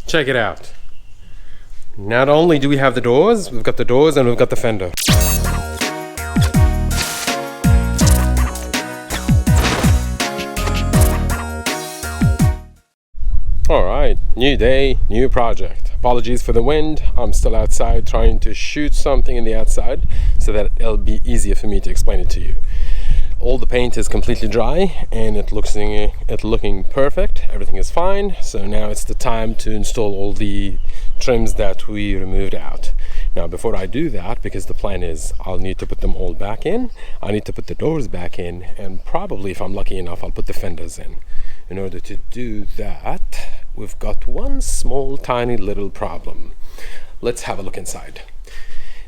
Check it out. Not only do we have the doors, we've got the doors and we've got the fender. Alright, new day, new project. Apologies for the wind. I'm still outside trying to shoot something in the outside so that it'll be easier for me to explain it to you. All the paint is completely dry and it's looking perfect. Everything is fine. So now it's the time to install all the trims that we removed out. Now before I do that, because the plan is I'll need to put them all back in, I need to put the doors back in, and probably if I'm lucky enough I'll put the fenders in. In order to do that, we've got one small tiny little problem. Let's have a look inside.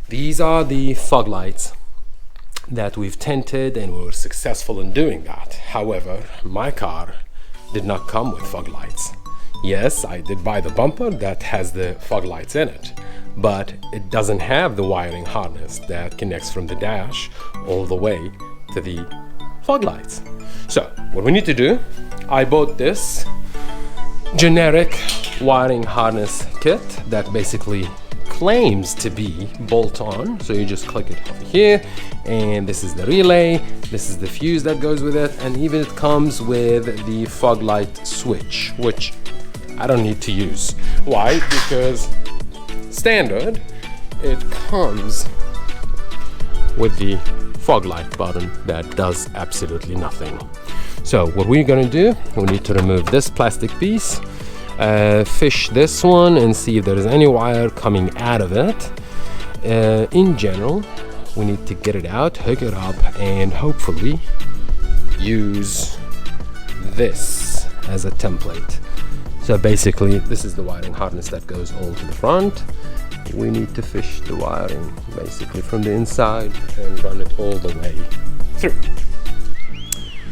These are the fog lights that we've tinted, and we were successful in doing that. However, my car did not come with fog lights. Yes, I did buy the bumper that has the fog lights in it, but it doesn't have the wiring harness that connects from the dash all the way to the fog lights. So what we need to do, I bought this generic wiring harness kit that basically claims to be bolt-on. So you just click it over here, and this is the relay, this is the fuse that goes with it, and even it comes with the fog light switch, which I don't need to use. Why? Because standard, it comes with the fog light button that does absolutely nothing. So what we're going to do, we need to remove this plastic piece, fish this one and see if there is any wire coming out of it. In general, we need to get it out, hook it up, and hopefully use this as a template. So basically this is the wiring harness that goes all to the front. We need to fish the wiring basically from the inside and run it all the way through.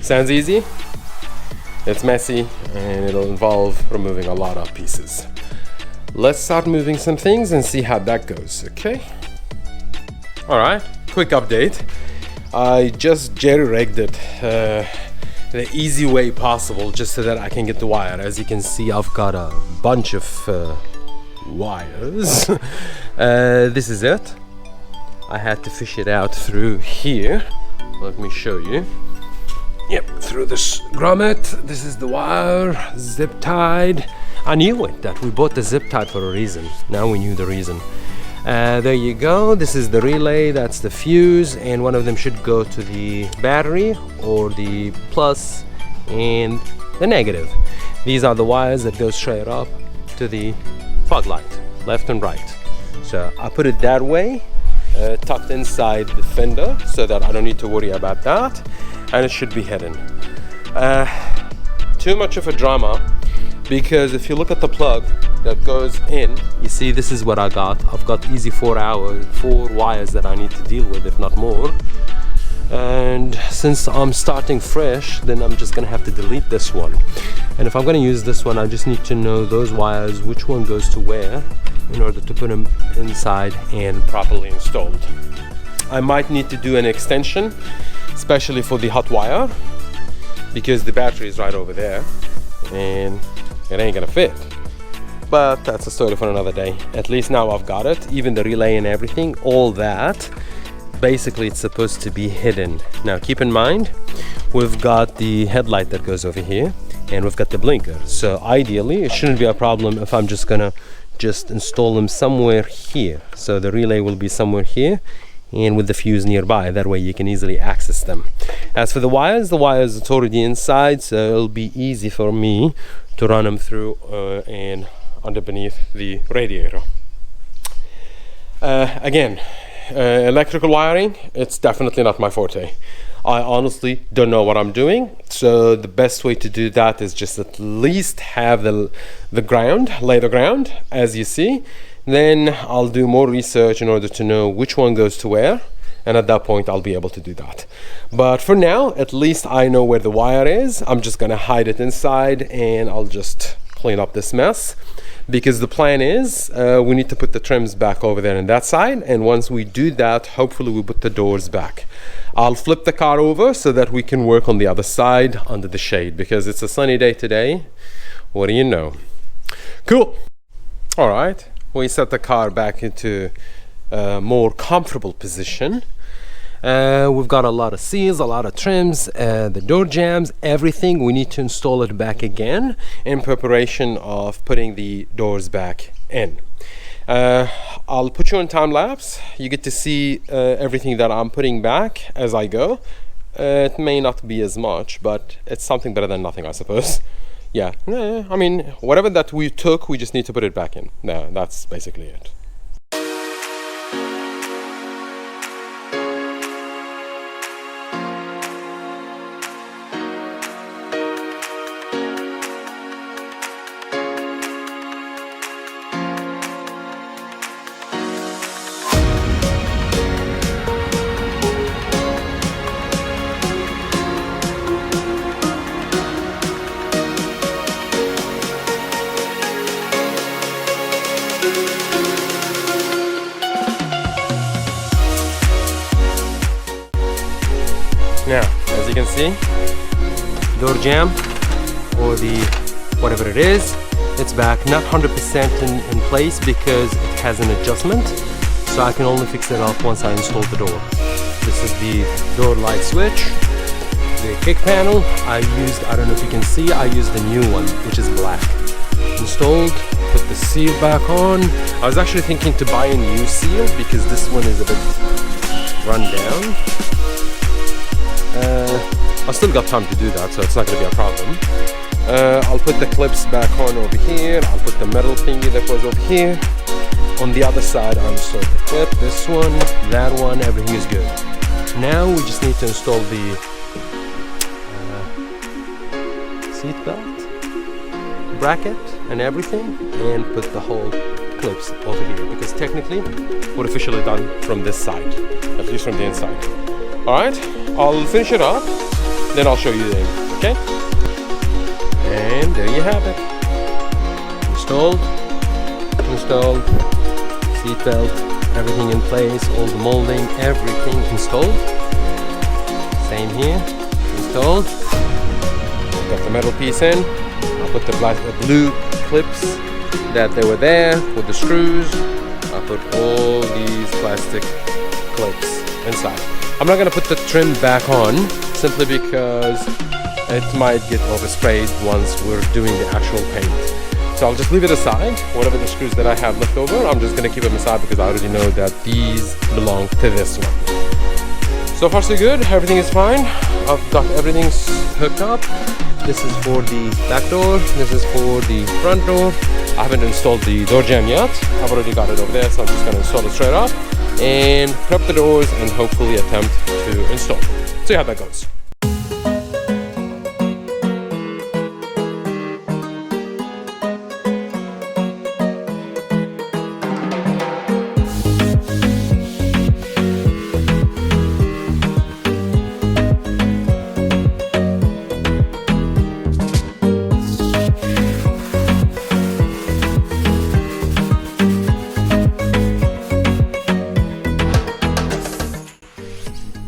Sounds easy? It's messy and it'll involve removing a lot of pieces. Let's start moving some things and see how that goes, okay? Alright, quick update. I just jerry-rigged it the easy way possible just so that I can get the wire. As you can see, I've got a bunch of wires. This is it. I had to fish it out through here. Let me show you. Yep, through this grommet. This is the wire, zip tied. I knew it, that we bought the zip tied for a reason. Now we knew the reason. There you go. This is the relay, that's the fuse, and one of them should go to the battery, or the plus and the negative. These are the wires that go straight up to the fog light, left and right. So I put it that way, tucked inside the fender, so that I don't need to worry about that, and it should be hidden. Too much of a drama, because if you look at the plug that goes in, you see this is what I got. I've got easy 4 wires that I need to deal with, if not more. And since I'm starting fresh, then I'm just gonna have to delete this one. And if I'm gonna use this one, I just need to know those wires, which one goes to where, in order to put them inside and properly installed. I might need to do an extension, especially for the hot wire, because the battery is right over there and it ain't gonna fit. But that's a story for another day. At least now I've got it, even the relay and everything, all that. Basically it's supposed to be hidden. Now keep in mind, we've got the headlight that goes over here, and we've got the blinker. So ideally it shouldn't be a problem if I'm just gonna install them somewhere here. So the relay will be somewhere here, and with the fuse nearby, that way you can easily access them. As for the wires it's already inside, so it'll be easy for me to run them through and underneath the radiator. Again, electrical wiring, it's definitely not my forte. I honestly don't know what I'm doing, so the best way to do that is just at least have the ground, lay the ground, as you see. Then I'll do more research in order to know which one goes to where, and at that point I'll be able to do that. But for now, at least I know where the wire is. I'm just gonna hide it inside, and I'll just clean up this mess, because the plan is we need to put the trims back over there on that side, and once we do that, hopefully we put the doors back. I'll flip the car over so that we can work on the other side under the shade, because it's a sunny day today. What do you know? Cool. All right, we set the car back into a more comfortable position. We've got a lot of seals, a lot of trims, the door jambs, everything. We need to install it back again in preparation of putting the doors back in. I'll put you on time lapse. You get to see everything that I'm putting back as I go. It may not be as much, but it's something better than nothing, I suppose. Yeah, I mean, whatever that we took, we just need to put it back in. No, that's basically it. Now, as you can see, door jamb or the whatever it is, it's back, not 100% in place because it has an adjustment, so I can only fix it up once I install the door. This is the door light switch, the kick panel. I don't know if you can see, I used the new one, which is black. Installed, put the seal back on. I was actually thinking to buy a new seal because this one is a bit run down. I still got time to do that, so it's not going to be a problem. I'll put the clips back on over here. I'll put the metal thingy that was over here. On the other side, I'll install the clip, this one, that one, everything is good. Now we just need to install the seat belt, bracket and everything, and put the whole clips over here, because technically we're officially done from this side, at least from the inside. Alright, I'll finish it up, then I'll show you the end, okay? And there you have it. Installed, seat belt, everything in place, all the molding, everything installed. Same here, installed. Got the metal piece in. I'll put the blue clips that they were there with the screws. I'll put all these plastic clips inside. I'm not going to put the trim back on simply because it might get oversprayed once we're doing the actual paint. So I'll just leave it aside. Whatever the screws that I have left over, I'm just going to keep them aside because I already know that these belong to this one. So far so good, everything is fine. I've got everything hooked up. This is for the back door, this is for the front door. I haven't installed the door jamb yet. I've already got it over there, so I'm just going to install it straight up and prep the doors and hopefully attempt to install. See how that goes.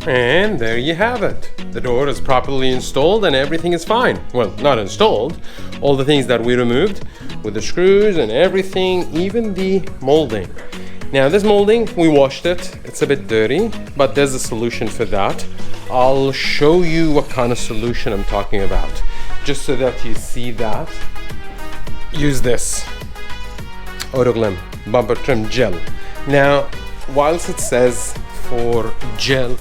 And there you have it. The door is properly installed and everything is fine. Well, not installed. All the things that we removed with the screws and everything, even the molding. Now this molding, we washed it. It's a bit dirty, but there's a solution for that. I'll show you what kind of solution I'm talking about. Just so that you see that. Use this Autoglym bumper trim gel. Now, whilst it says for gel,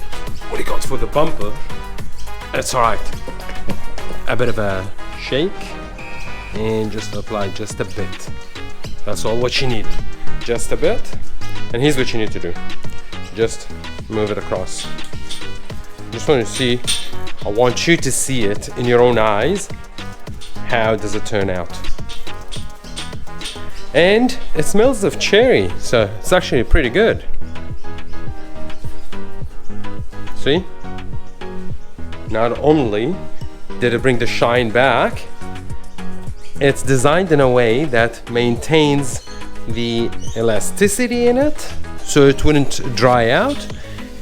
what it goes for the bumper, it's alright. A bit of a shake and just apply just a bit. That's all what you need, just a bit. And here's what you need to do, just move it across. Just want to see, I want you to see it in your own eyes. How does it turn out? And it smells of cherry, so it's actually pretty good. See? Not only did it bring the shine back, it's designed in a way that maintains the elasticity in it, so it wouldn't dry out.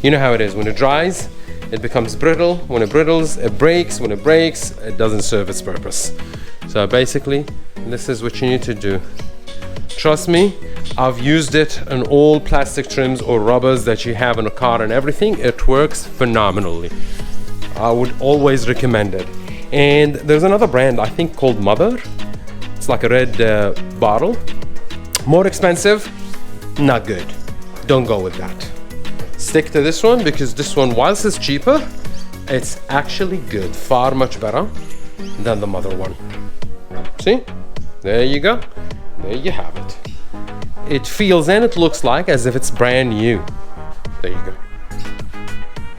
You know how it is, when it dries, it becomes brittle. When it brittles, it breaks. When it breaks, it doesn't serve its purpose. So basically, this is what you need to do. Trust me, I've used it on all plastic trims or rubbers that you have in a car and everything. It works phenomenally. I would always recommend it. And there's another brand I think called Mother. It's like a red bottle. More expensive, not good. Don't go with that. Stick to this one because this one, whilst it's cheaper, it's actually good. Far much better than the Mother one. See? There you go. There you have it. It feels and it looks like as if it's brand new. There you go.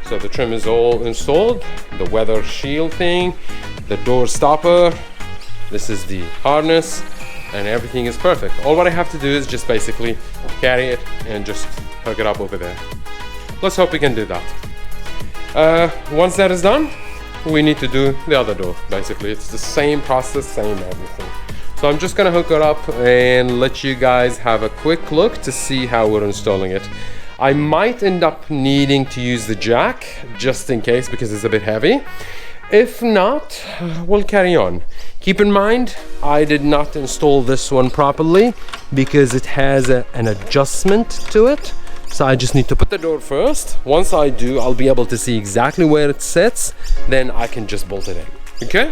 So the trim is all installed. The weather shield thing, the door stopper. This is the harness, and everything is perfect. All what I have to do is just basically carry it and just hook it up over there. Let's hope we can do that. Once that is done, we need to do the other door. Basically, it's the same process, same everything. So I'm just gonna hook it up and let you guys have a quick look to see how we're installing it. I might end up needing to use the jack just in case because it's a bit heavy. If not, we'll carry on. Keep in mind, I did not install this one properly because it has an adjustment to it. So I just need to put the door first. Once I do, I'll be able to see exactly where it sits. Then I can just bolt it in, okay?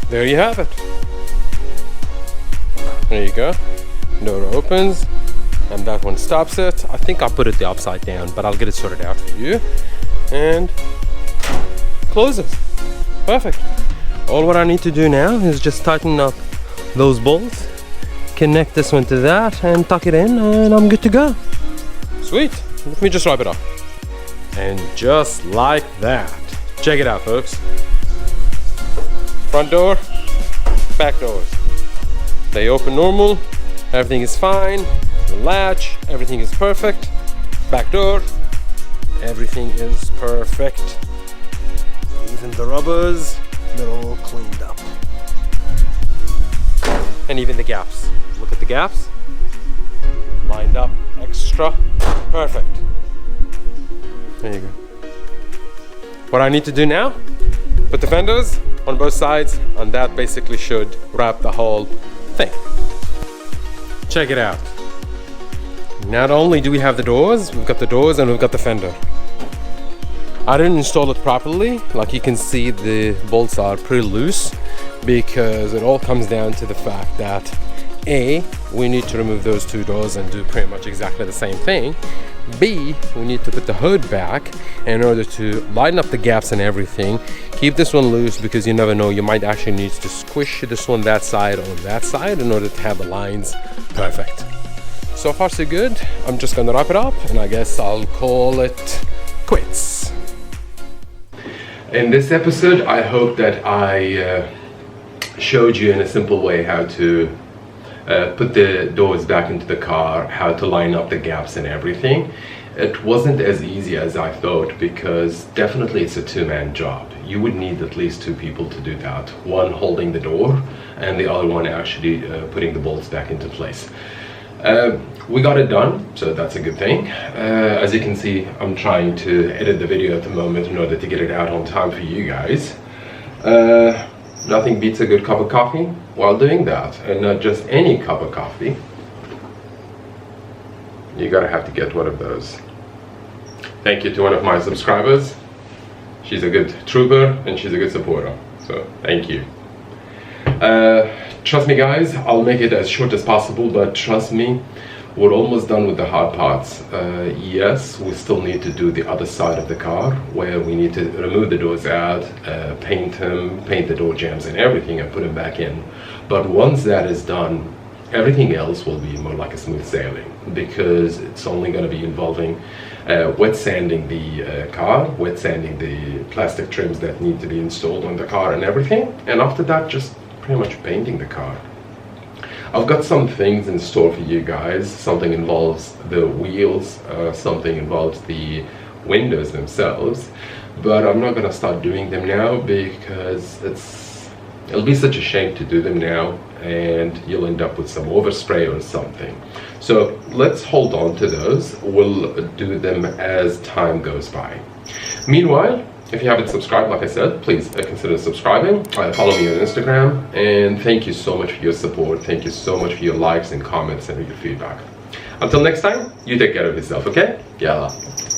There you have it. There you go. Door opens and that one stops it. I think I'll put it the upside down, but I'll get it sorted out for you. And closes. Perfect. All what I need to do now is just tighten up those bolts, connect this one to that and tuck it in, and I'm good to go. Sweet. Let me just wrap it up. And just like that. Check it out, folks. Front door, back doors. They open normal, everything is fine. The latch, everything is perfect. Back door, everything is perfect. Even the rubbers, they're all cleaned up. And even the gaps. Look at the gaps. Lined up, extra, perfect. There you go. What I need to do now, put the fenders on both sides, and that basically should wrap the whole thing. Check it out. Not only do we have the doors, we've got the doors and we've got the fender. I didn't install it properly. Like you can see, the bolts are pretty loose because it all comes down to the fact that A, we need to remove those two doors and do pretty much exactly the same thing. B, we need to put the hood back in order to line up the gaps and everything. Keep this one loose because you never know, you might actually need to squish this one that side on that side in order to have the lines perfect. So far so good. I'm just gonna wrap it up and I guess I'll call it quits. In this episode, I hope that I showed you in a simple way how to put the doors back into the car, how to line up the gaps and everything. It wasn't as easy as I thought because definitely it's a two-man job. You would need at least two people to do that. One holding the door and the other one actually putting the bolts back into place. We got it done, so that's a good thing. As you can see, I'm trying to edit the video at the moment in order to get it out on time for you guys. Nothing beats a good cup of coffee while doing that, and not just any cup of coffee. You gotta have to get one of those. Thank you to one of my subscribers. She's a good trooper and she's a good supporter, so thank you. Trust me guys, I'll make it as short as possible, but trust me, we're almost done with the hard parts. Yes, we still need to do the other side of the car where we need to remove the doors out, paint them, paint the door jambs and everything and put them back in. But once that is done, everything else will be more like a smooth sailing because it's only going to be involving wet sanding the car, wet sanding the plastic trims that need to be installed on the car and everything. And after that, just pretty much painting the car. I've got some things in store for you guys. Something involves the wheels, something involves the windows themselves, but I'm not gonna start doing them now because It'll be such a shame to do them now, and you'll end up with some overspray or something. So let's hold on to those. We'll do them as time goes by. Meanwhile, if you haven't subscribed, like I said, please consider subscribing. Follow me on Instagram, and thank you so much for your support. Thank you so much for your likes and comments and your feedback. Until next time, you take care of yourself, okay? Yalla.